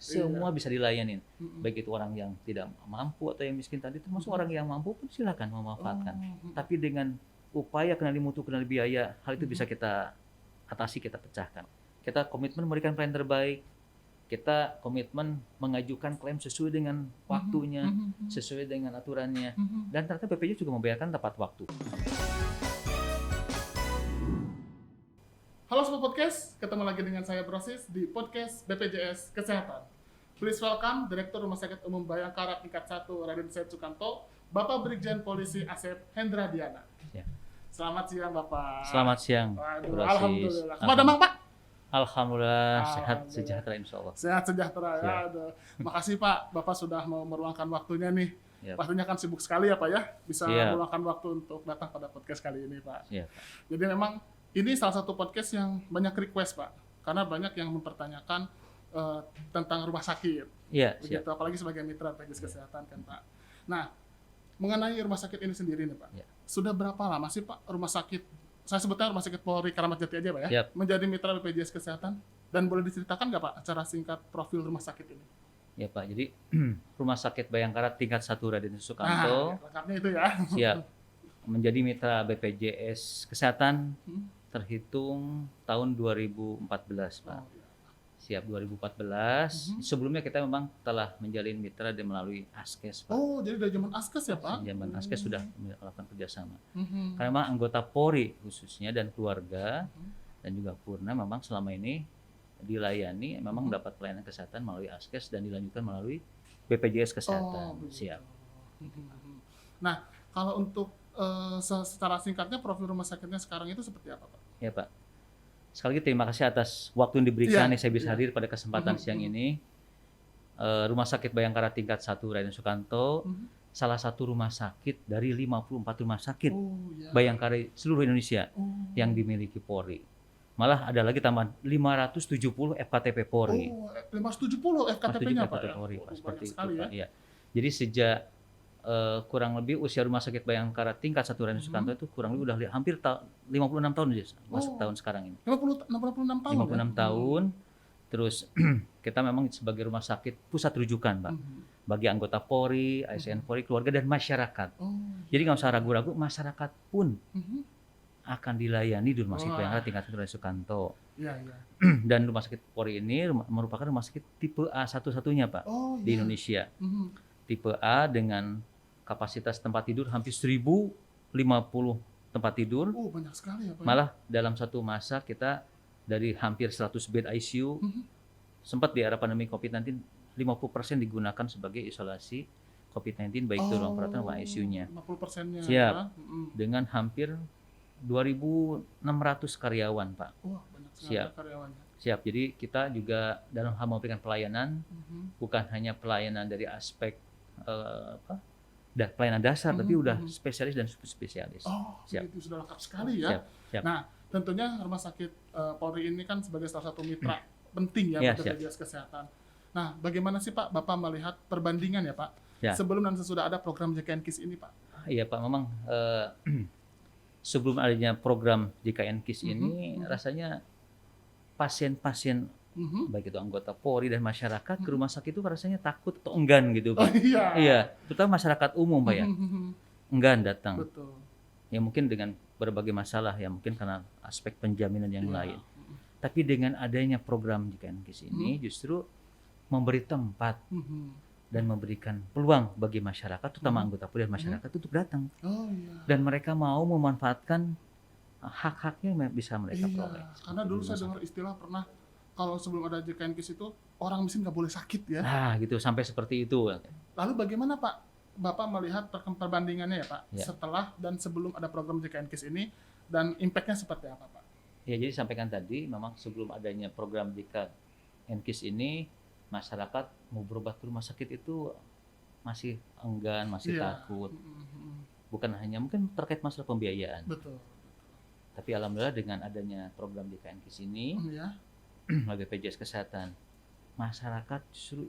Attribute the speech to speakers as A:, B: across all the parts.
A: semua bisa dilayanin. Baik itu orang yang tidak mampu atau yang miskin tadi, termasuk orang yang mampu pun silakan memanfaatkan. Tapi dengan upaya kenali mutu, kenali biaya, hal itu bisa kita atasi, kita pecahkan. Kita komitmen memberikan pelayanan terbaik, kita komitmen mengajukan klaim sesuai dengan waktunya, sesuai dengan aturannya, dan ternyata BPJS juga membayarkan tepat waktu.
B: Halo Sobat Podcast, ketemu lagi dengan saya Brosis di podcast BPJS Kesehatan. Please welcome Direktur Rumah Sakit Umum Bayangkara tingkat 1 Raden Said Sukanto, Bapak Brigjen Polisi Asep Hendra Diana.
A: Ya.
B: Selamat siang Bapak.
A: Selamat siang.
B: Waduh, alhamdulillah. Kemana Bang Pak?
A: Alhamdulillah, sehat sejahtera insya Allah.
B: Sehat sejahtera ya. Aduh. Makasih Pak, Bapak sudah mau meluangkan waktunya nih.
A: Siap.
B: Pastinya kan sibuk sekali ya Pak ya, bisa
A: Siap.
B: meluangkan waktu untuk datang pada podcast kali ini Pak.
A: Siap.
B: Jadi memang ini salah satu podcast yang banyak request Pak, karena banyak yang mempertanyakan tentang rumah sakit.
A: Iya,
B: Begitu,
A: siap.
B: apalagi sebagai mitra BPJS Kesehatan kan Pak. Nah, mengenai rumah sakit ini sendiri nih Pak,
A: Ya.
B: sudah berapa lama sih Pak rumah sakit, saya sebutnya Rumah Sakit Polri Kramat Jati aja Pak ya,
A: Siap.
B: menjadi mitra BPJS Kesehatan? Dan boleh diceritakan nggak Pak secara singkat profil rumah sakit ini?
A: Ya Pak, jadi Rumah Sakit Bayangkara tingkat 1 Raden
B: Nah,
A: Sukanto
B: lengkapnya itu ya.
A: siap menjadi mitra BPJS Kesehatan
B: Hmm.
A: terhitung tahun 2014 Pak.
B: Oh, iya.
A: Siap 2014. Sebelumnya kita memang telah menjalin mitra dan melalui Askes Pak.
B: Oh, jadi dari zaman Askes ya Pak?
A: Zaman Askes sudah melakukan kerjasama.
B: Mhm.
A: Karena memang anggota Polri khususnya dan keluarga dan juga Purna memang selama ini dilayani memang dapat pelayanan kesehatan melalui Askes dan dilanjutkan melalui BPJS Kesehatan.
B: begitu.
A: Siap.
B: Nah, kalau untuk secara singkatnya profil rumah sakitnya sekarang itu seperti apa Pak?
A: Ya Pak. Sekali lagi terima kasih atas waktu yang diberikan
B: Iya,
A: saya bisa
B: iya.
A: hadir pada kesempatan siang ini. Rumah Sakit Bayangkara tingkat 1 Raden Sukanto salah satu rumah sakit dari 54 rumah sakit
B: Oh, ya.
A: Bayangkara seluruh Indonesia
B: Oh.
A: yang dimiliki Polri. Malah ada lagi tambahan 570 FKTP Polri.
B: Oh, 570 FKTP-nya Pak ya?
A: Polri,
B: Waduh,
A: Pak. Seperti
B: banyak
A: itu
B: sekali
A: Pak. Iya. Jadi sejak kurang lebih usia Rumah Sakit Bayangkara tingkat 1 Raden Sukanto itu kurang lebih udah hampir 56 tahun masuk tahun sekarang ini.
B: 66 tahun
A: 56
B: ya?
A: tahun. Terus kita memang sebagai rumah sakit pusat rujukan Pak bagi anggota Polri, ASN Polri, keluarga dan masyarakat.
B: Oh.
A: Jadi nggak usah ragu-ragu, masyarakat pun
B: Mhm.
A: akan dilayani di Rumah Sakit
B: Wah.
A: Bayangkara tingkat 1 Raden Sukanto.
B: Iya, iya.
A: Dan Rumah Sakit Polri ini merupakan rumah sakit tipe A satu-satunya Pak
B: Oh,
A: di
B: iya.
A: Indonesia.
B: Mhm.
A: Tipe A dengan kapasitas tempat tidur hampir 1050 tempat tidur.
B: Oh, banyak sekali ya Pak.
A: Malah dalam satu masa kita dari hampir 100 bed ICU sempat di era pandemi COVID-19 50% digunakan sebagai isolasi COVID-19 baik itu ruang perawatan maupun ICU-nya
B: 50%-nya.
A: Siap.
B: Ya?
A: dengan hampir 2.600 karyawan Pak.
B: Wah, banyak sekali
A: Siap.
B: karyawannya.
A: Siap. Jadi kita juga dalam hal memberikan pelayanan
B: Mhm.
A: bukan hanya pelayanan dari aspek pelayanan dasar tapi udah spesialis dan super spesialis.
B: Oh,
A: Siap.
B: itu sudah lengkap sekali ya.
A: Siap. Siap.
B: Nah, tentunya Rumah Sakit Polri ini kan sebagai salah satu mitra penting ya
A: Ya,
B: untuk BPJS Kesehatan. Nah, bagaimana sih Pak Bapak melihat perbandingan ya Pak
A: Ya.
B: sebelum dan sesudah ada program JKN KIS ini Pak?
A: Iya Pak, memang sebelum adanya program JKN KIS ini rasanya pasien-pasien
B: Mhm.
A: baik itu anggota Polri dan masyarakat ke rumah sakit itu rasanya takut atau enggan gitu
B: Oh
A: Pak.
B: iya.
A: Iya, terutama masyarakat umum Pak ya,
B: Mhm.
A: enggan datang.
B: Betul.
A: Ya mungkin dengan berbagai masalah ya mungkin karena aspek penjaminan yang
B: Iya.
A: lain. Tapi dengan adanya program JKN KIS ini justru memberi tempat
B: Mhm.
A: dan memberikan peluang bagi masyarakat, terutama anggota Polri dan masyarakat untuk datang.
B: Oh iya.
A: Dan mereka mau memanfaatkan hak-haknya yang bisa mereka
B: Iya,
A: peroleh.
B: karena dulu saya dengar istilah pernah kalau sebelum ada JKN KIS itu orang miskin nggak boleh sakit ya.
A: Nah, gitu sampai seperti itu.
B: Lalu bagaimana Pak Bapak melihat perbandingannya ya Pak
A: Ya.
B: setelah dan sebelum ada program JKN KIS ini dan impact-nya seperti apa Pak?
A: Ya, jadi sampaikan tadi memang sebelum adanya program JKN KIS ini masyarakat mau berobat ke rumah sakit itu masih enggan, masih
B: Iya.
A: takut.
B: Mhm.
A: Bukan hanya mungkin terkait masalah pembiayaan.
B: Betul.
A: Tapi alhamdulillah dengan adanya program JKN KIS ini
B: Ya.
A: melalui BPJS Kesehatan, masyarakat justru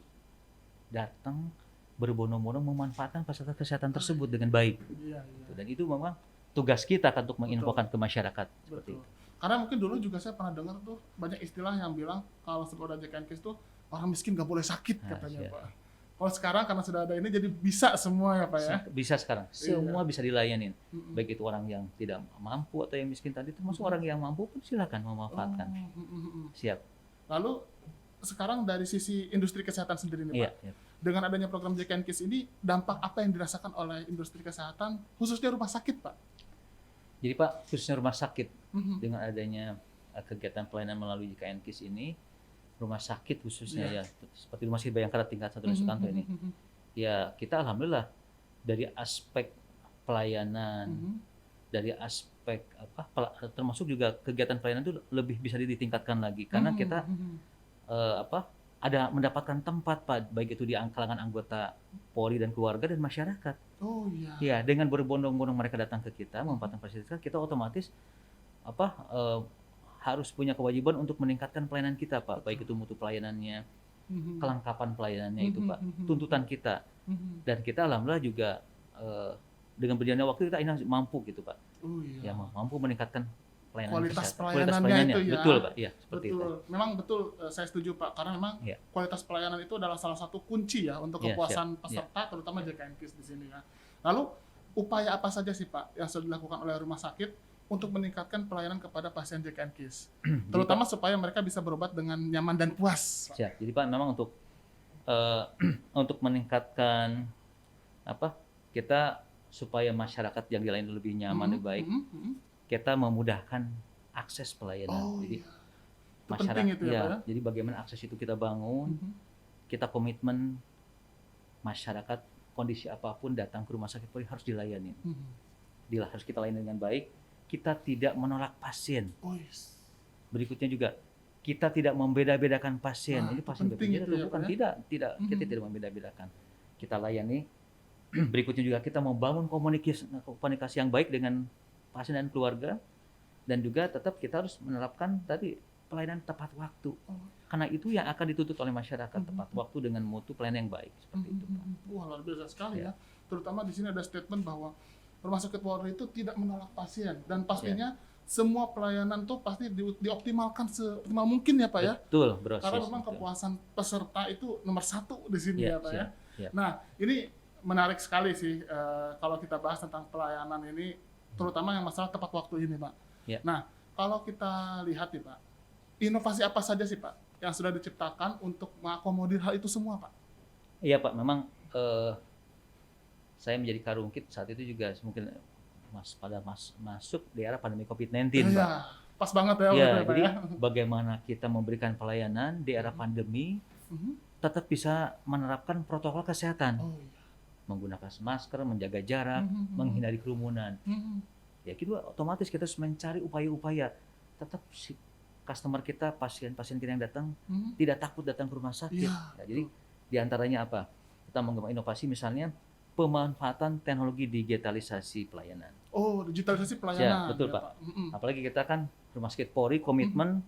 A: datang berbondong-bondong memanfaatkan fasilitas kesehatan tersebut dengan baik.
B: Iya, iya.
A: Dan itu memang tugas kita kan untuk menginfokan ke masyarakat seperti
B: Betul.
A: itu.
B: Karena mungkin dulu juga saya pernah dengar tuh banyak istilah yang bilang kalau sebelum ada JKN KIS tuh orang miskin nggak boleh sakit
A: Nah,
B: katanya
A: siap.
B: Pak. Kalau sekarang karena sudah ada ini jadi bisa semua ya Pak ya.
A: Bisa sekarang,
B: Iya.
A: semua bisa dilayanin.
B: Mm-mm.
A: Baik itu orang yang tidak mampu atau yang miskin tadi, termasuk
B: Mm-mm.
A: orang yang mampu pun silakan memanfaatkan.
B: Mm-mm.
A: Siap.
B: Lalu sekarang dari sisi industri kesehatan sendiri nih
A: Iya,
B: Pak,
A: iya.
B: dengan adanya program JKNKIS ini dampak apa yang dirasakan oleh industri kesehatan khususnya rumah sakit Pak?
A: Jadi Pak, khususnya rumah sakit
B: Mhm.
A: dengan adanya kegiatan pelayanan melalui JKNKIS ini, rumah sakit khususnya ya, seperti Rumah Sakit Bayangkara tingkat 1 Sukanto ini,
B: Mhm.
A: ya kita alhamdulillah dari aspek pelayanan,
B: Mhm.
A: dari aspek termasuk juga kegiatan pelayanan itu lebih bisa ditingkatkan lagi karena kita
B: Mhm.
A: ada mendapatkan tempat Pak, baik itu di kalangan anggota Polri dan keluarga dan masyarakat.
B: Oh iya.
A: Ya, dengan berbondong-bondong mereka datang ke kita memanfaatkan fasilitas kita otomatis harus punya kewajiban untuk meningkatkan pelayanan kita Pak, baik itu mutu pelayanannya,
B: Mhm.
A: kelengkapan pelayanannya itu Pak,
B: Mhm.
A: tuntutan kita.
B: Mhm.
A: Dan kita alhamdulillah juga dengan berjalannya waktu kita ini mampu gitu Pak.
B: Oh
A: Ya,
B: iya.
A: mampu meningkatkan pelayanan
B: Kualitas
A: kesehatan.
B: pelayanannya itu ya.
A: Betul Pak, iya seperti
B: Betul.
A: itu.
B: Memang betul, saya setuju Pak, karena memang
A: Iya.
B: kualitas pelayanan itu adalah salah satu kunci ya untuk
A: Iya,
B: kepuasan
A: siap.
B: peserta, terutama JKNKIS di sini ya. Lalu upaya apa saja sih Pak yang sudah dilakukan oleh rumah sakit untuk meningkatkan pelayanan kepada pasien JKNKIS, terutama supaya mereka bisa berobat dengan nyaman dan puas. Pak?
A: Siap. Jadi Pak memang untuk untuk meningkatkan kita supaya masyarakat yang dilayani lebih nyaman lebih baik, kita memudahkan akses pelayanan.
B: Oh
A: Jadi
B: iya. Itu
A: masyarakat
B: penting itu ya, Pak ya.
A: jadi bagaimana akses itu kita bangun, kita komitmen masyarakat kondisi apapun datang ke rumah sakit Polri harus dilayani. Harus kita layani dengan baik. Kita tidak menolak pasien.
B: Oh yes.
A: Berikutnya juga kita tidak membeda-bedakan pasien.
B: Wah,
A: Ini
B: itu
A: pasien
B: penting
A: BPJS
B: itu
A: atau
B: ya,
A: bukan?
B: Pak
A: Tidak, kita tidak membeda-bedakan. Kita layani. Berikutnya juga kita membangun komunikasi yang baik dengan pasien dan keluarga, dan juga tetap kita harus menerapkan tadi pelayanan tepat waktu. Karena itu yang akan dituntut oleh masyarakat, tepat waktu dengan mutu pelayanan yang baik seperti itu, Pak.
B: Wah, luar biasa sekali
A: Ya.
B: ya. Terutama di sini ada statement bahwa Rumah Sakit Polri itu tidak menolak pasien, dan pastinya semua pelayanan tuh pasti dioptimalkan seoptimal mungkin ya Pak ya.
A: Betul, Bro.
B: Karena memang kepuasan peserta itu nomor 1 di sini ya Pak ya.
A: Siap.
B: Nah, ini menarik sekali sih kalau kita bahas tentang pelayanan ini, terutama yang masalah tepat waktu ini Pak.
A: Ya.
B: Nah, kalau kita lihat nih Pak, inovasi apa saja sih Pak yang sudah diciptakan untuk mengakomodir hal itu semua Pak?
A: Iya Pak, memang saya menjadi Karungkit saat itu juga mungkin masuk di era pandemi COVID-19 Pak.
B: Iya, pas banget ya,
A: Ya,
B: waktu itu, Pak
A: jadi
B: ya.
A: bagaimana kita memberikan pelayanan di era pandemi tetap bisa menerapkan protokol kesehatan,
B: Oh iya.
A: menggunakan masker, menjaga jarak, menghindari kerumunan. Ya, kita otomatis kita harus mencari upaya-upaya tetap si customer kita, pasien-pasien kita yang datang tidak takut datang ke rumah sakit.
B: Iya,
A: Ya, jadi diantaranya apa? Kita mengembangkan inovasi misalnya pemanfaatan teknologi digitalisasi pelayanan.
B: Oh, digitalisasi pelayanan.
A: Ya, betul Pak. Apalagi kita kan Rumah Sakit Polri komitmen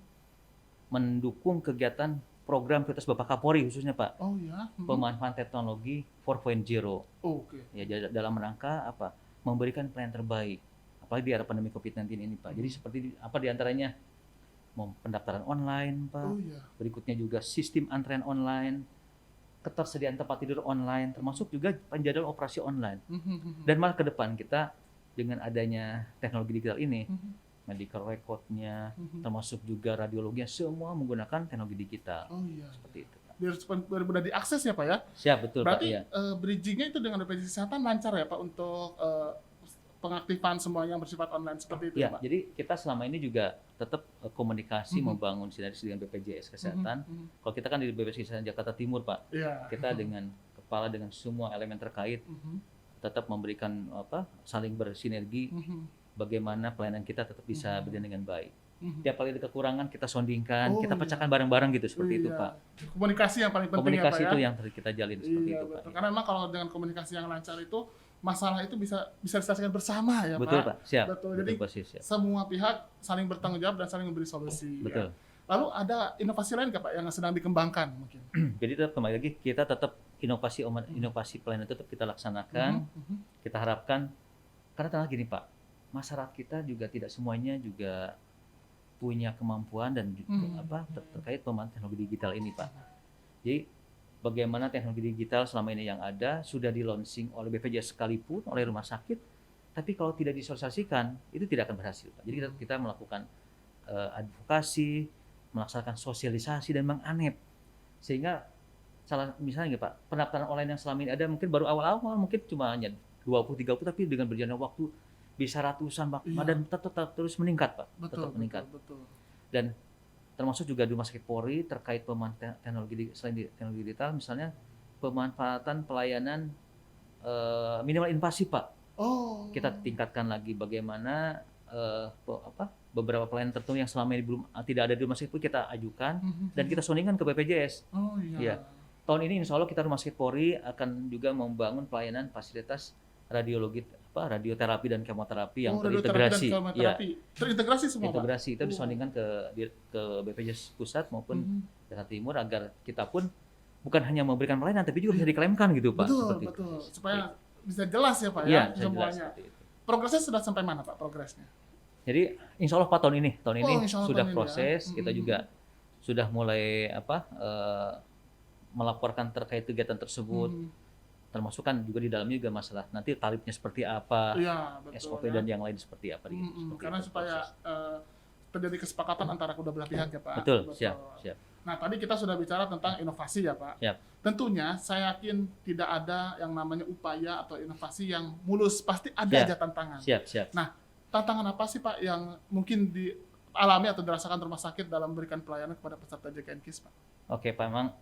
A: mendukung kegiatan program prioritas Bapak Kapolri khususnya Pak.
B: Oh ya.
A: Pemanfaatan teknologi 4.0.
B: Oke.
A: Ya, dalam rangka apa? Memberikan pelayanan terbaik. Apalagi di era pandemi COVID-19 ini Pak. Jadi seperti diantaranya pendaftaran online Pak.
B: Oh iya.
A: Berikutnya juga sistem antrean online, ketersediaan tempat tidur online, termasuk juga penjadwalan operasi online. Dan malah ke depan kita dengan adanya teknologi digital ini, medical record-nya, termasuk juga radiologinya, semua menggunakan teknologi digital.
B: Oh iya.
A: Seperti itu Pak.
B: Biar mudah diakses ya Pak ya.
A: Siap, betul
B: Berarti
A: Pak. Ya.
B: bridging-nya itu dengan BPJS Kesehatan lancar ya Pak untuk pengaktifan semuanya yang bersifat online seperti itu
A: Ya,
B: ya Pak?
A: jadi kita selama ini juga tetap komunikasi membangun sinergi dengan BPJS Kesehatan. Kalau kita kan di BPJS Kesehatan Jakarta Timur Pak,
B: Iya.
A: kita dengan kepala dengan semua elemen terkait tetap memberikan saling bersinergi bagaimana pelayanan kita tetap bisa berjalan dengan baik. Tiap kali ada kekurangan kita sondingkan,
B: Oh,
A: kita
B: iya.
A: pecahkan bareng-bareng gitu seperti itu
B: Iya.
A: Pak.
B: Komunikasi yang paling penting
A: Komunikasi
B: ya Pak
A: itu
B: ya.
A: yang kita jalin seperti
B: Iya,
A: itu
B: betul.
A: Pak.
B: Karena memang kalau dengan komunikasi yang lancar itu masalah itu bisa diselesaikan bersama ya
A: Betul
B: Pak.
A: Pak, siap.
B: Betul. Jadi
A: persis, siap.
B: semua pihak saling bertanggung jawab dan saling memberi solusi.
A: Betul.
B: Ya. Lalu ada inovasi lain nggak Pak yang sedang dikembangkan mungkin?
A: Jadi tetap kembali lagi kita tetap inovasi pelayanan tetap kita laksanakan. Kita harapkan karena ternyata gini Pak, masyarakat kita juga tidak semuanya juga punya kemampuan dan juga terkait pemanfaatan teknologi digital ini Pak. Jadi bagaimana teknologi digital selama ini yang ada sudah di launching oleh BPJS sekalipun, oleh rumah sakit, tapi kalau tidak disosialisasikan itu tidak akan berhasil, Pak. Jadi kita melakukan advokasi, melaksanakan sosialisasi dan menganep, sehingga misalnya Pak, pendaftaran online yang selama ini ada mungkin baru awal-awal mungkin cuma hanya 20-30, tapi dengan berjalannya waktu bisa ratusan Pak, dan tetap terus meningkat Pak, tetap meningkat.
B: Betul.
A: Dan termasuk juga di Rumah Sakit Polri terkait pemanfaatan teknologi selain teknologi digital, misalnya pemanfaatan pelayanan minimal invasif Pak. Kita tingkatkan lagi bagaimana beberapa pelayanan tertentu yang selama ini belum tidak ada di rumah sakit pun kita ajukan dan kita soundingkan ke BPJS. Ya. Tahun ini insya Allah kita Rumah Sakit Polri akan juga membangun pelayanan fasilitas radioterapi dan kemoterapi yang terintegrasi.
B: Terintegrasi semua.
A: Integrasi itu disondingkan ke BPJS pusat maupun Jakarta Timur agar kita pun bukan hanya memberikan pelayanan tapi juga bisa diklaimkan gitu Pak.
B: Betul. Supaya bisa jelas ya Pak ya semuanya. Progresnya sudah sampai mana Pak progresnya?
A: Jadi insya Allah Pak tahun ini sudah proses, kita juga sudah mulai melaporkan terkait kegiatan tersebut. Termasuk kan juga di dalamnya juga masalah nanti tarifnya seperti apa, SOP dan yang lain seperti apa.
B: Karena supaya terjadi kesepakatan antara kedua belah pihak ya Pak.
A: Betul. Siap.
B: Nah tadi kita sudah bicara tentang inovasi ya Pak. Tentunya saya yakin tidak ada yang namanya upaya atau inovasi yang mulus, pasti ada aja tantangan.
A: Siap.
B: Nah tantangan apa sih Pak yang mungkin dialami atau dirasakan rumah sakit dalam memberikan pelayanan kepada peserta JKN-KIS Pak?
A: Oke Pak, memang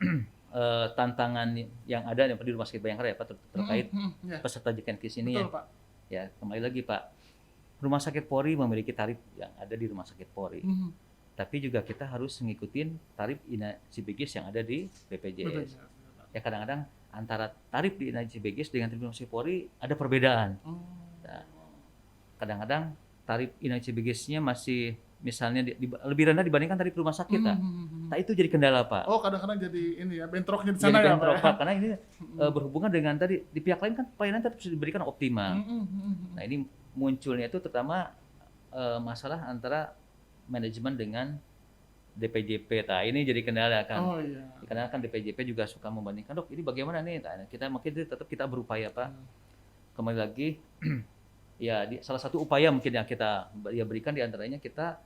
A: tantangan yang ada di Rumah Sakit Bayangkara ya Pak terkait peserta JKN-KIS ini. Betul,
B: Pak.
A: Ya kembali lagi Pak, Rumah Sakit Polri memiliki tarif yang ada di Rumah Sakit Polri, tapi juga kita harus mengikuti tarif INA-CBGIS yang ada di BPJS. Ya kadang-kadang antara tarif di INA-CBGIS dengan tarif Rumah Sakit Polri ada perbedaan. Nah, kadang-kadang tarif INA-CBGIS-nya masih misalnya lebih rendah dibandingkan tarif rumah sakit, Nah itu jadi kendala Pak.
B: Kadang-kadang jadi ini ya bentroknya di sana ya Pak.
A: Karena ini berhubungan dengan tadi di pihak lain kan pelayanan tetap harus diberikan optimal. Nah ini munculnya itu terutama masalah antara manajemen dengan DPJP. Nah ini jadi kendala kan. Karena kan DPJP juga suka membandingkan, dok ini bagaimana nih? Nah, kita mungkin tetap kita berupaya Pak. Kembali lagi. Ya, salah satu upaya mungkin yang kita berikan diantaranya kita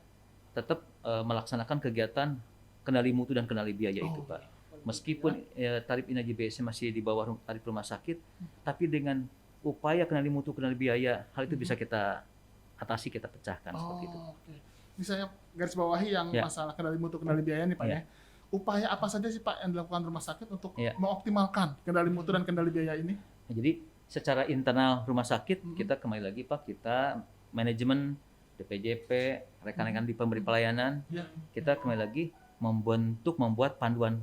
A: tetap melaksanakan kegiatan kendali mutu dan kendali biaya itu Pak. Meskipun tarif INA-JBS masih di bawah tarif rumah sakit, tapi dengan upaya kendali mutu kendali biaya, hal itu bisa kita atasi, kita pecahkan seperti itu.
B: Ini saya garis bawahi yang masalah kendali mutu kendali biaya nih Pak ya. Upaya apa saja sih Pak yang dilakukan rumah sakit untuk mengoptimalkan kendali mutu dan kendali biaya ini?
A: Jadi secara internal rumah sakit kita kembali lagi Pak, kita manajemen DPJP, rekan-rekan di pemberi pelayanan, kita kembali lagi membuat panduan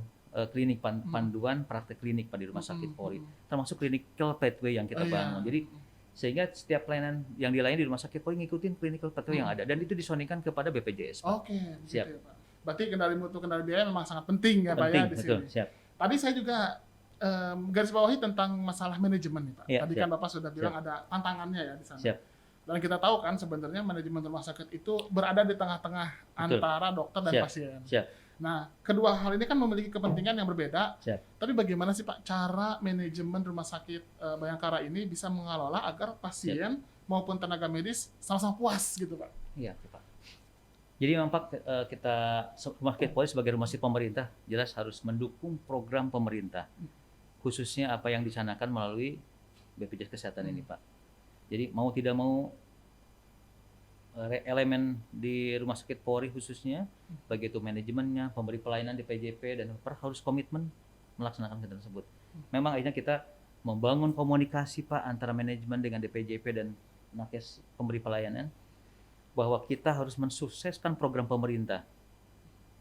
A: klinik, panduan praktek klinik di Rumah Sakit Polri, termasuk clinical pathway yang kita bangun. Jadi sehingga setiap pelayanan yang dilayani di Rumah Sakit Polri ngikutin clinical pathway yang ada dan itu disonikan kepada BPJS Pak.
B: Siap. Gitu ya, Pak. Berarti kendali mutu kendali biaya memang sangat penting ya Pak ya di sini.
A: Betul, siap.
B: Tadi saya juga garis bawahi tentang masalah manajemen nih Pak. Tadi kan Bapak sudah bilang ada tantangannya ya di sana. Dan kita tahu kan sebenarnya manajemen rumah sakit itu berada di tengah-tengah antara dokter dan pasien. Nah, kedua hal ini kan memiliki kepentingan yang berbeda. Tapi bagaimana sih Pak cara manajemen rumah sakit Bayangkara ini bisa mengelola agar pasien maupun tenaga medis sama-sama puas gitu Pak?
A: Iya Pak. Jadi memang Pak, kita Rumah Sakit Polri sebagai rumah sakit pemerintah jelas harus mendukung program pemerintah. Khususnya apa yang dicanangkan melalui BPJS Kesehatan ini Pak. Jadi mau tidak mau elemen di Rumah Sakit Polri khususnya, baik itu manajemennya, pemberi pelayanan di PJP dan harus komitmen melaksanakan hal tersebut. Memang akhirnya kita membangun komunikasi Pak antara manajemen dengan DPJP dan nakes pemberi pelayanan bahwa kita harus mensukseskan program pemerintah.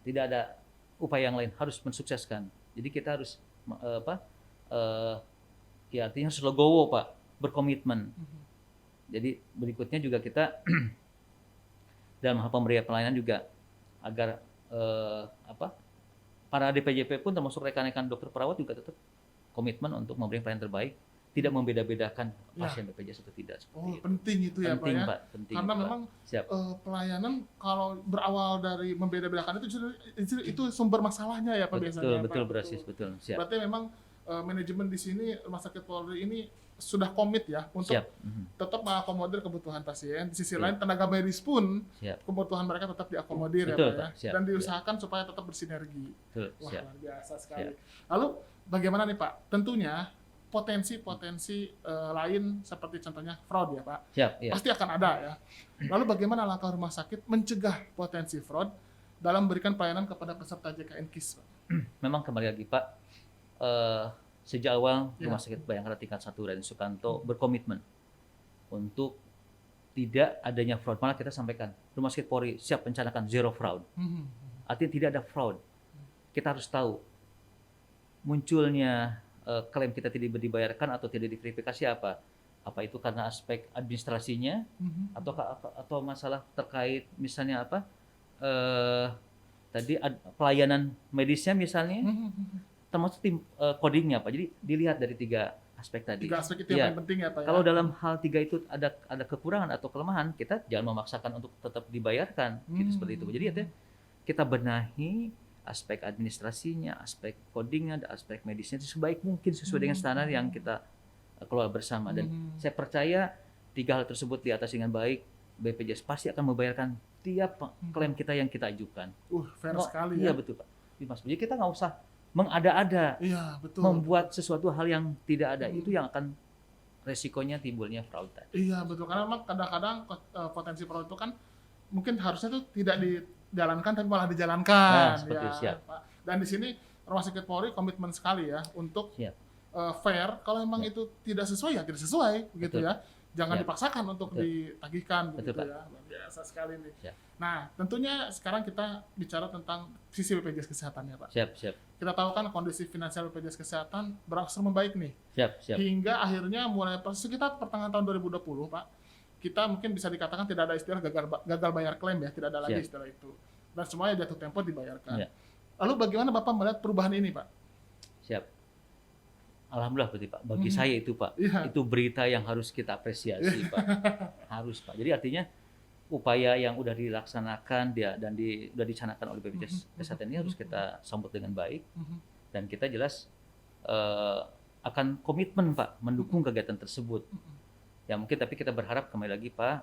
A: Tidak ada upaya yang lain, harus mensukseskan. Jadi kita harus artinya harus legowo Pak, berkomitmen. Jadi berikutnya juga kita dalam hal pemberian pelayanan juga agar para DPJP pun termasuk rekan-rekan dokter perawat juga tetap komitmen untuk memberikan pelayanan terbaik tidak membeda-bedakan pasien BPJS atau tidak.
B: Oh, penting itu ya Pak
A: penting,
B: ya.
A: Pak, penting,
B: Karena
A: Pak.
B: memang
A: Siap.
B: Pelayanan kalau berawal dari membeda-bedakan itu sumber masalahnya ya Pak biasanya.
A: Betul,
B: Pak.
A: Brasis, betul. Siap.
B: Berarti memang manajemen di sini Rumah Sakit Polri ini sudah komit ya untuk
A: Siap.
B: tetap mengakomodir kebutuhan pasien. Di sisi
A: Siap.
B: lain tenaga medis pun
A: Siap.
B: kebutuhan mereka tetap diakomodir
A: Betul,
B: ya Pak
A: Pak.
B: ya.
A: Siap.
B: Dan diusahakan supaya tetap bersinergi.
A: Betul.
B: Wah,
A: Siap.
B: luar biasa sekali. Lalu bagaimana nih Pak? Tentunya potensi-potensi lain seperti contohnya fraud ya Pak.
A: Siap, ya.
B: Pasti akan ada ya. Lalu bagaimana langkah rumah sakit mencegah potensi fraud dalam memberikan pelayanan kepada peserta JKN KIS Pak?
A: Memang kembali lagi Pak, sejak awal
B: Ya.
A: Rumah Sakit Bayangkara tingkat 1 Raden Sukanto berkomitmen untuk tidak adanya fraud. Malah kita sampaikan, Rumah Sakit Polri siap mencanakan zero fraud. Artinya tidak ada fraud. Kita harus tahu munculnya klaim kita tidak dibayarkan atau tidak diverifikasi apa? Apa itu karena aspek administrasinya atau masalah terkait misalnya apa? Tadi pelayanan medisnya misalnya, termasuk tim codingnya Pak. Jadi dilihat dari 3 aspek tadi.
B: 3 aspek itu yang paling penting ya Pak ya.
A: Kalau dalam hal 3 itu ada kekurangan atau kelemahan, kita jangan memaksakan untuk tetap dibayarkan, gitu seperti itu. Jadi artinya kita benahi aspek administrasinya, aspek codingnya, dan aspek medisnya sebaik mungkin sesuai dengan standar yang kita kelola bersama. Dan saya percaya 3 hal tersebut diatasi dengan baik, BPJS pasti akan membayarkan tiap klaim kita yang kita ajukan.
B: Fair sekali
A: Iya
B: ya.
A: betul Pak. Mas, jadi kita nggak usah mengada-ada,
B: Iya, betul.
A: membuat sesuatu hal yang tidak ada. Itu yang akan resikonya timbulnya fraud tadi.
B: Iya, betul. Karena memang kadang-kadang potensi fraud itu kan mungkin harusnya tuh tidak dijalankan tapi malah dijalankan.
A: Nah, seperti
B: ya,
A: siap.
B: Pak. Dan di sini Rumah Sakit Polri komitmen sekali ya untuk
A: Siap.
B: fair. Kalau memang itu tidak sesuai ya tidak sesuai, begitu
A: Betul.
B: ya. Jangan
A: Siap.
B: dipaksakan untuk
A: Betul.
B: ditagihkan, begitu
A: Betul, Pak.
B: ya. Luar biasa sekali nih.
A: Siap.
B: Nah, tentunya sekarang kita bicara tentang sisi BPJS Kesehatan ya Pak.
A: Siap, siap.
B: Kita tahu kan kondisi finansial BPJS Kesehatan berangsur membaik nih.
A: Siap, siap.
B: Hingga akhirnya mulai sekitar pertengahan tahun 2020 Pak, kita mungkin bisa dikatakan tidak ada istilah gagal bayar klaim ya, tidak ada lagi
A: Siap.
B: istilah itu. Dan semuanya jatuh tempo dibayarkan.
A: Ya.
B: Lalu bagaimana Bapak melihat perubahan ini Pak?
A: Siap. Alhamdulillah berarti Pak. Bagi saya itu Pak,
B: Iya.
A: itu berita yang harus kita apresiasi Pak. Harus Pak. Jadi artinya upaya yang udah dilaksanakan dan udah dicanangkan oleh BPJS Kesehatan ini harus kita sambut dengan baik, dan kita jelas akan komitmen Pak mendukung kegiatan tersebut. Ya mungkin tapi kita berharap kembali lagi Pak,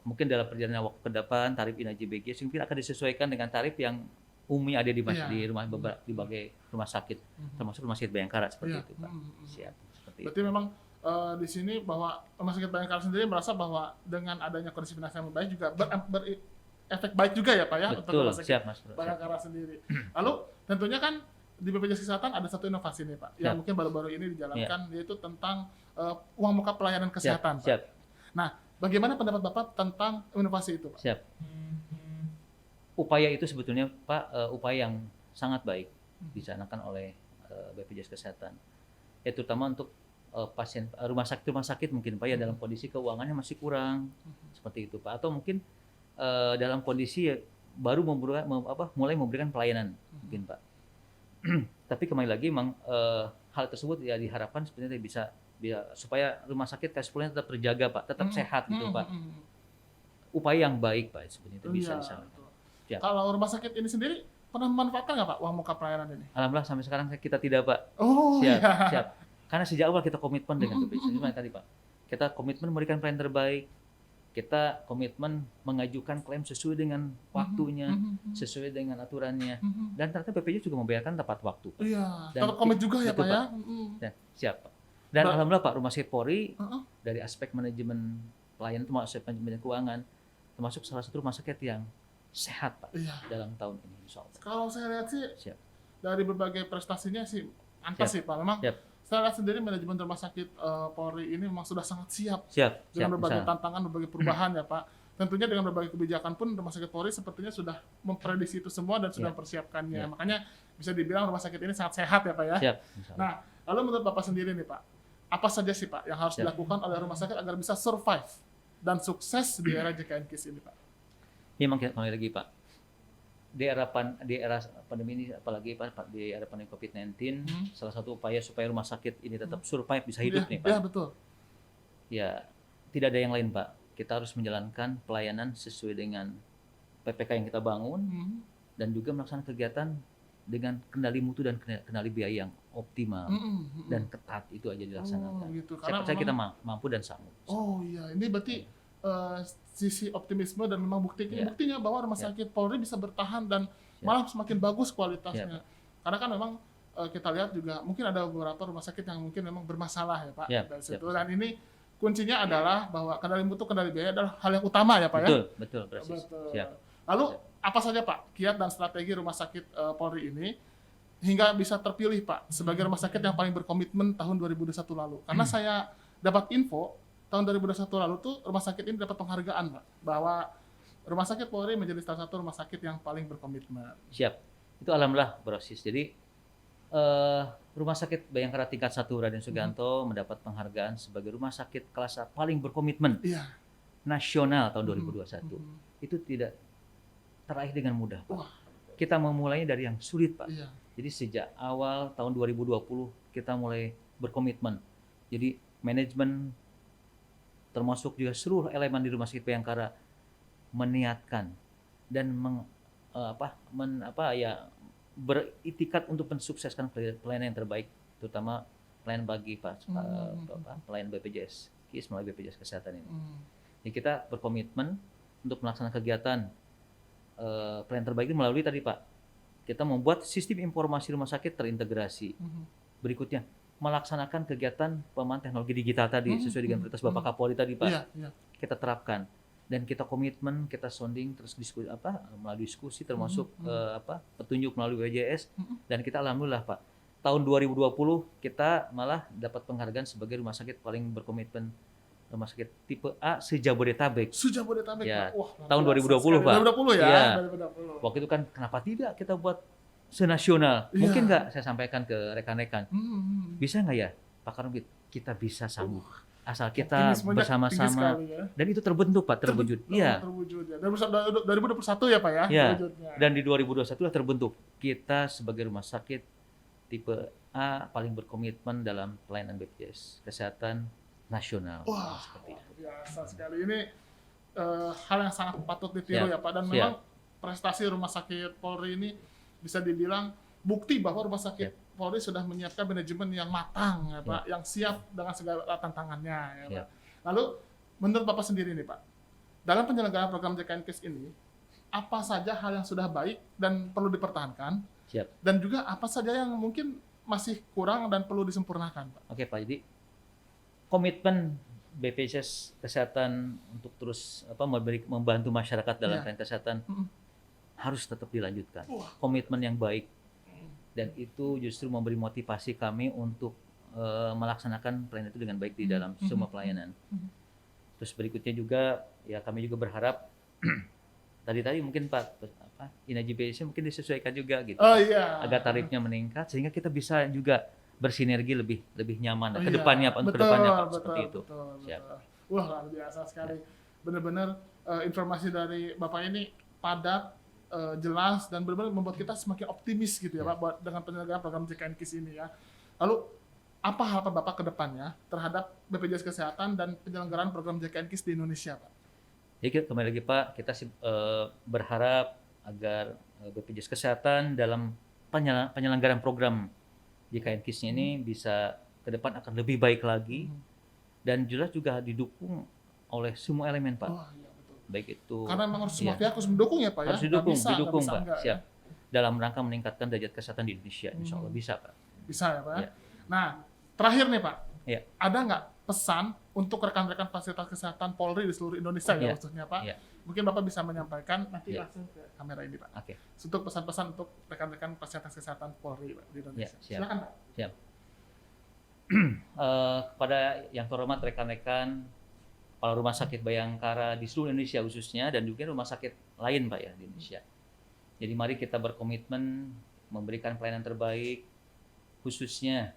A: mungkin dalam perjalanan waktu ke depan tarif INAJ BPJS mungkin akan disesuaikan dengan tarif yang umumnya ada di berbagai rumah sakit, termasuk Rumah Sakit Bayangkara seperti itu Pak. Siap. Seperti
B: Berarti memang di sini bahwa Rumah Sakit Bayangkara sendiri merasa bahwa dengan adanya kondisi finansial yang baik juga berefek baik juga ya Pak ya untuk
A: Betul,
B: Rumah Sakit
A: siap Mas.
B: Bayangkara sendiri. Lalu tentunya kan di BPJS Kesehatan ada satu inovasi nih Pak, yang
A: Siap.
B: mungkin baru-baru ini dijalankan, yaitu tentang uang muka pelayanan
A: Siap,
B: kesehatan Pak.
A: siap,
B: Nah, bagaimana pendapat Bapak tentang inovasi itu Pak?
A: siap. Upaya itu sebetulnya Pak, upaya yang sangat baik dicanangkan oleh BPJS Kesehatan. Ya terutama untuk pasien rumah sakit mungkin Pak ya dalam kondisi keuangannya masih kurang seperti itu Pak, atau mungkin dalam kondisi baru mulai memberikan pelayanan mungkin Pak. Tapi kembali lagi memang hal tersebut ya diharapkan sebenarnya bisa supaya rumah sakit cash flow-nya tetap terjaga Pak, tetap sehat gitu Pak. Upaya yang baik Pak sebenarnya itu bisa disampaikan. Siap.
B: Kalau rumah sakit ini sendiri pernah memanfaatkan nggak Pak uang muka pelayanan ini?
A: Alhamdulillah sampai sekarang kita tidak Pak.
B: Oh
A: Siap,
B: iya.
A: siap. Karena sejak awal kita komitmen dengan BPJS ini tadi Pak. Kita komitmen memberikan pelayanan terbaik. Kita komitmen mengajukan klaim sesuai dengan waktunya, sesuai dengan aturannya. Dan ternyata BPJS juga membayarkan tepat waktu.
B: Iya,
A: Dan
B: tetap komit juga ya
A: betul,
B: Pak ya.
A: Dan siap Pak. Dan
B: Pak.
A: alhamdulillah Pak, Rumah Sakit Polri dari aspek manajemen pelayanan termasuk manajemen keuangan, termasuk salah satu rumah sakit yang sehat Pak
B: Iya.
A: dalam tahun ini insya Allah.
B: Kalau saya lihat sih
A: Siap.
B: dari berbagai prestasinya sih pantas sih Pak. Memang
A: Siap.
B: saya lihat sendiri manajemen rumah sakit Polri ini memang sudah sangat siap
A: Siap.
B: dengan berbagai
A: Misalnya.
B: tantangan, berbagai perubahan ya Pak. Tentunya dengan berbagai kebijakan pun Rumah Sakit Polri sepertinya sudah memprediksi itu semua dan sudah
A: Ya.
B: mempersiapkannya.
A: Ya.
B: Makanya bisa dibilang rumah sakit ini sangat sehat ya Pak ya.
A: Siap. Insya Allah.
B: Nah, lalu menurut Bapak sendiri nih Pak, apa saja sih Pak yang harus
A: Siap.
B: dilakukan oleh rumah sakit agar bisa survive dan sukses di era JKN KIS ini Pak?
A: Ini memang kembali lagi Pak. di era pandemi ini, apalagi Pak di era pandemi COVID-19, salah satu upaya supaya rumah sakit ini tetap survive, bisa hidup nih Pak.
B: Ya, betul.
A: Ya, tidak ada yang lain Pak. Kita harus menjalankan pelayanan sesuai dengan PPK yang kita bangun dan juga melaksanakan kegiatan dengan kendali mutu dan kendali biaya yang optimal dan ketat, itu aja dilaksanakan.
B: Gitu.
A: Saya percaya kita mampu dan sanggup.
B: Oh iya, ini berarti sisi optimisme dan memang buktinya bahwa rumah sakit Polri bisa bertahan dan malah semakin bagus kualitasnya. Karena kan memang kita lihat juga mungkin ada beberapa rumah sakit yang mungkin memang bermasalah ya Pak. Dan ini kuncinya adalah bahwa kendali mutu, kendali biaya adalah hal yang utama ya Pak ya.
A: Betul. Siap.
B: Lalu apa saja Pak kiat dan strategi rumah sakit Polri ini hingga bisa terpilih Pak sebagai rumah sakit yang paling berkomitmen tahun 2021 lalu? Karena saya dapat info tahun 2021 lalu tuh rumah sakit ini dapat penghargaan Pak bahwa rumah sakit Polri menjadi salah satu rumah sakit yang paling berkomitmen.
A: Siap. Itu alhamdulillah Brosis. Jadi Rumah Sakit Bayangkara tingkat 1 Raden Sugianto mendapat penghargaan sebagai rumah sakit kelas A paling berkomitmen nasional tahun 2021. Itu tidak teraih dengan mudah, Pak. Kita memulainya dari yang sulit, Pak. Jadi sejak awal tahun 2020 kita mulai berkomitmen. Jadi manajemen termasuk juga seluruh elemen di Rumah Sakit Bayangkara meniatkan dan beritikat untuk mensukseskan pelayanan yang terbaik, terutama pelayanan bagi pelayan BPJS KIS melalui BPJS Kesehatan ini. Jadi kita berkomitmen untuk melaksanakan kegiatan pelayanan terbaik ini melalui tadi Pak, kita membuat sistem informasi rumah sakit terintegrasi. Berikutnya melaksanakan kegiatan pemanfaatan teknologi digital tadi sesuai dengan perintah Bapak Kapolri tadi Pak. Kita terapkan. Dan kita komitmen, kita sounding terus melalui diskusi termasuk petunjuk melalui BPJS dan kita alhamdulillah Pak tahun 2020 kita malah dapat penghargaan sebagai rumah sakit paling berkomitmen rumah sakit tipe A se-Jabodetabek.
B: Ya,
A: tahun 2020 Pak.
B: 2020 ya. 2020.
A: Waktu itu kan kenapa tidak kita buat senasional? Mungkin nggak saya sampaikan ke rekan-rekan. Bisa nggak ya Pak Karmit? Kita bisa sanggup. Asal kita bersama-sama dan itu terbentuk Pak, terwujud.
B: Terwujud ya. 2021 ya Pak ya.
A: Dan di 2021 terbentuk. Kita sebagai rumah sakit tipe A paling berkomitmen dalam pelayanan BPJS Kesehatan nasional.
B: Seperti itu. Biasa sekali. Ini hal yang sangat patut ditiru ya Pak, dan memang prestasi Rumah Sakit Polri ini bisa dibilang bukti bahwa Rumah Sakit Polri sudah menyiapkan manajemen yang matang ya Pak, yang siap dengan segala tantangannya ya Pak. Lalu menurut Bapak sendiri nih Pak, dalam penyelenggaraan program JKN KIS ini, apa saja hal yang sudah baik dan perlu dipertahankan? Dan juga apa saja yang mungkin masih kurang dan perlu disempurnakan Pak?
A: Oke Pak, jadi komitmen BPJS Kesehatan untuk terus membantu masyarakat dalam pelayanan kesehatan harus tetap dilanjutkan. Komitmen yang baik. Dan itu justru memberi motivasi kami untuk melaksanakan pelayanan itu dengan baik di dalam semua pelayanan. Terus berikutnya juga ya kami juga berharap tadi mungkin Pak INAJI mungkin disesuaikan juga gitu. Agar tarifnya meningkat sehingga kita bisa juga bersinergi lebih nyaman ke depannya Pak, seperti itu.
B: Wah, luar biasa sekali. Benar-benar informasi dari Bapak ini padat, jelas dan benar-benar membuat kita semakin optimis gitu ya Pak buat dengan penyelenggaraan program JKN KIS ini ya. Lalu apa harapan Bapak ke depannya terhadap BPJS Kesehatan dan penyelenggaraan program JKN KIS di Indonesia Pak?
A: Jadi kembali lagi Pak, kita berharap agar BPJS Kesehatan dalam penyelenggaraan program JKN KIS ini bisa ke depan akan lebih baik lagi dan jelas juga didukung oleh semua elemen Pak. Baik itu
B: karena memang harus semua pihak harus mendukung ya Pak ya.
A: Harus didukung Pak. Siap. Dalam rangka meningkatkan derajat kesehatan di Indonesia, insya Allah bisa Pak.
B: Bisa ya Pak. Nah, terakhir nih Pak. Ada nggak pesan untuk rekan-rekan fasilitas kesehatan Polri di seluruh Indonesia ya khususnya Pak? Mungkin Bapak bisa menyampaikan nanti langsung ke kamera ini Pak. Untuk pesan-pesan untuk rekan-rekan fasilitas kesehatan Polri Pak, di Indonesia. Silakan Pak.
A: Siap. Kepada yang terhormat rekan-rekan kepala rumah sakit Bayangkara di seluruh Indonesia khususnya dan juga rumah sakit lain Pak ya di Indonesia. Jadi mari kita berkomitmen memberikan pelayanan terbaik khususnya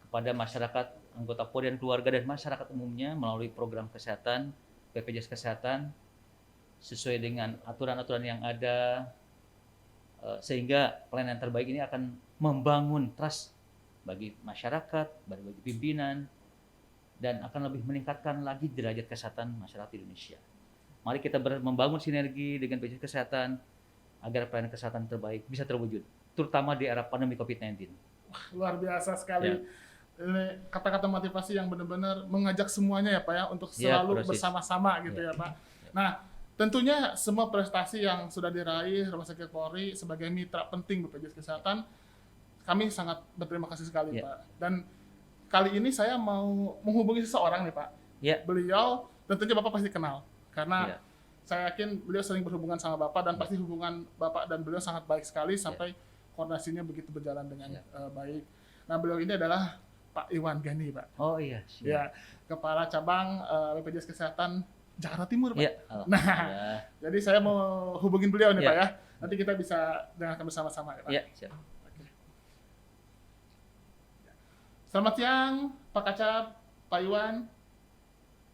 A: kepada masyarakat anggota Polri dan keluarga dan masyarakat umumnya melalui program kesehatan BPJS Kesehatan sesuai dengan aturan-aturan yang ada sehingga pelayanan terbaik ini akan membangun trust bagi masyarakat, bagi pimpinan, dan akan lebih meningkatkan lagi derajat kesehatan masyarakat Indonesia. Mari kita membangun sinergi dengan BPJS Kesehatan agar pelayanan kesehatan terbaik bisa terwujud, terutama di era pandemi COVID-19.
B: Luar biasa sekali.
A: Ya.
B: Ini kata-kata motivasi yang benar-benar mengajak semuanya ya Pak ya untuk selalu bersama-sama gitu ya Pak. Nah, tentunya semua prestasi yang sudah diraih Rumah Sakit Polri sebagai mitra penting BPJS Kesehatan, kami sangat berterima kasih sekali Pak. Dan kali ini saya mau menghubungi seseorang nih Pak. Beliau tentunya Bapak pasti kenal karena saya yakin beliau sering berhubungan sama Bapak dan pasti hubungan Bapak dan beliau sangat baik sekali sampai koordinasinya begitu berjalan dengan baik. Nah, beliau ini adalah Pak Iwan Gani, Pak.
A: Oh iya.
B: Ya, Kepala Cabang BPJS Kesehatan Jakarta Timur, Pak. Nah, jadi saya mau hubungin beliau nih, Pak ya. Nanti kita bisa dengarkan bersama-sama ya, Pak.
A: Iya, siap.
B: Selamat siang, Pak Kacab, Pak Iwan.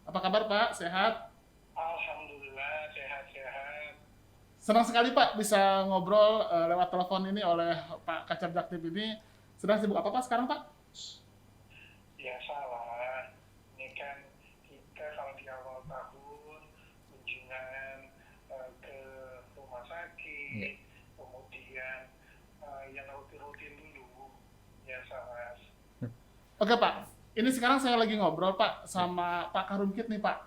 B: Apa kabar, Pak? Sehat?
C: Alhamdulillah, sehat-sehat.
B: Senang sekali, Pak, bisa ngobrol lewat telepon ini oleh Pak Kacab Jaktim ini. Sedang sibuk apa, Pak, sekarang, Pak?
C: Biasalah, ini kan kita kalau di awal tahun kunjungan ke rumah sakit, kemudian yang rutin-rutin dulu, biasa Mas.
B: Oke Pak, ini sekarang saya lagi ngobrol Pak sama Pak Karumkit nih Pak.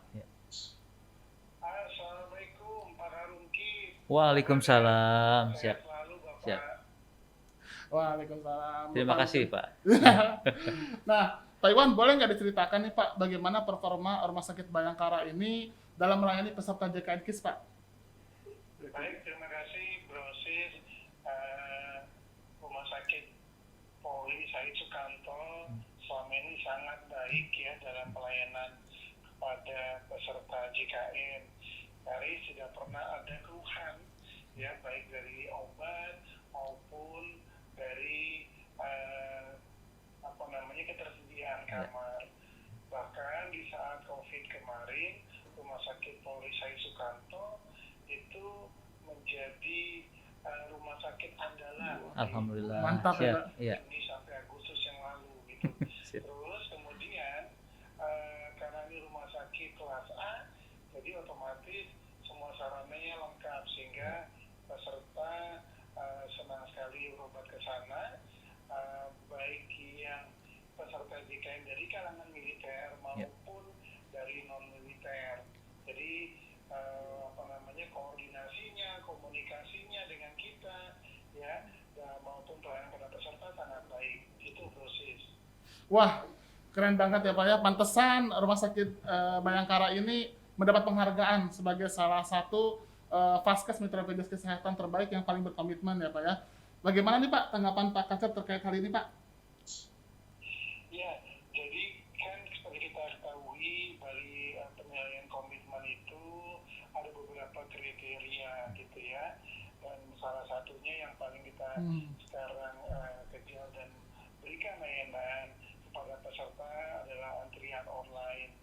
C: Assalamualaikum Pak Karumkit.
A: Waalaikumsalam.
C: Sehat selalu Bapak.
A: Siap.
B: Waalaikumsalam.
A: Terima kasih Pak.
B: Nah, Pak Iwan, boleh nggak diceritakan nih Pak, bagaimana performa Rumah Sakit Bayangkara ini dalam melayani peserta JKN KIS Pak?
C: Baik, terima kasih Brosis. Rumah Sakit Polri Said Sukanto selama ini sangat baik ya dalam pelayanan kepada peserta JKN. Dari tidak pernah ada keluhan ya, baik dari obat maupun dari ketersediaan kamar. Bahkan di saat COVID kemarin, Rumah Sakit Polri Said Sukanto itu menjadi rumah sakit andalan.
A: Alhamdulillah.
B: Mantap ya Pak.
C: Ini sampai Agustus yang lalu gitu. Terus kemudian karena ini rumah sakit kelas A, jadi otomatis semua sarananya lengkap sehingga peserta senang sekali berobat ke sana, baik yang peserta JKN dari kalangan militer maupun dari non militer. Jadi koordinasinya, komunikasinya dengan kita ya, maupun pelayanan pada peserta sangat baik. Itu proses.
B: Wah, keren banget ya Pak ya. Pantesan Rumah Sakit Bayangkara ini mendapat penghargaan sebagai salah satu Vaskes Mitra BPJS Kesehatan terbaik yang paling berkomitmen ya Pak ya. Bagaimana nih Pak tanggapan Pak Kacab terkait hal ini Pak?
C: Ya, jadi kan seperti kita ketahui dari penilaian komitmen itu ada beberapa kriteria gitu ya, dan salah satunya yang paling kita sekarang kejar dan berikan layanan kepada peserta adalah antrian online.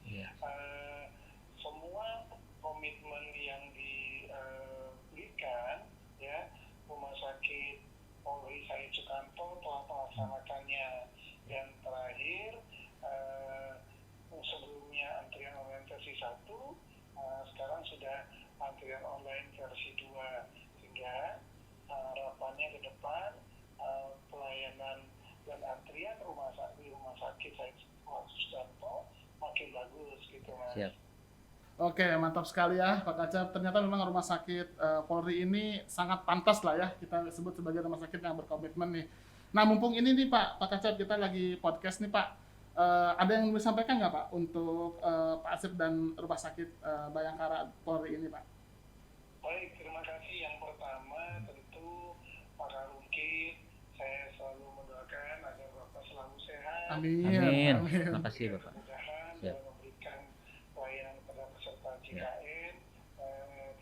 C: Semua komitmen yang diberikan ya, Rumah Sakit Polri Said Sukanto telah melaksanakannya. Yang terakhir, sebelumnya antrian online versi 1, sekarang sudah antrian online versi 2, sehingga harapannya ke depan pelayanan dan antrian rumah sakit Said Sukanto makin bagus gitu Mas.
A: Siap.
B: Oke, mantap sekali ya Pak Kacab. Ternyata memang Rumah Sakit Polri ini sangat pantas lah ya kita sebut sebagai rumah sakit yang berkomitmen nih. Nah, mumpung ini nih Pak Kacab, kita lagi podcast nih Pak. Ada yang mau disampaikan nggak Pak untuk Pak Asep dan Rumah Sakit Bayangkara Polri ini Pak?
C: Baik, terima kasih. Yang pertama tentu Pak Karumkit, saya selalu mendoakan agar Bapak selalu sehat.
A: Amin. Terima kasih Bapak.
C: Mudah-mudahan dalam memberikan pelayanan kepada peserta JKN,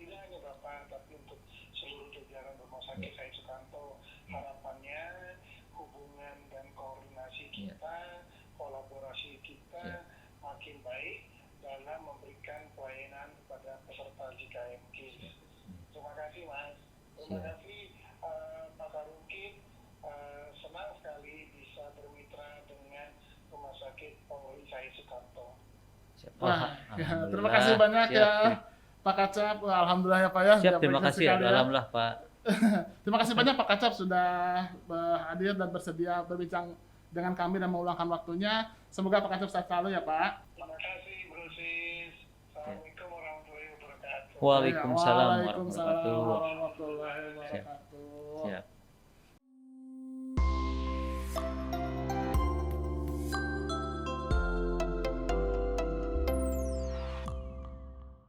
C: tidak hanya Bapak, tapi untuk seluruh jajaran Rumah Sakit Said Sukanto. Harapannya hubungan dan koordinasi kita, kolaborasi kita makin baik dalam memberikan pelayanan kepada peserta JKN KIS. Terima kasih Mas. Terima kasih senang sekali bisa bermitra dengan Rumah Sakit Polri Sai Sukanto.
A: Siap.
B: Wah, ya,
A: Alhamdulillah.
B: terima kasih banyak
A: Siap.
B: ya Pak Kacap. Wah, alhamdulillah ya Pak ya.
A: Siap,
B: Sudah
A: terima
B: berkenan
A: kasih ya.
B: sekali
A: Alhamdulillah Pak.
B: Terima kasih banyak Pak Kacap sudah hadir dan bersedia berbincang dengan kami dan meluangkan waktunya. Semoga Pak Kacap sehat selalu ya Pak.
C: Terima kasih Bro Sis. Assalamualaikum warahmatullahi wabarakatuh.
A: Waalaikumsalam
B: Waalaikumsalam
A: warahmatullahi wabarakatuh.
B: warahmatullahi wabarakatuh.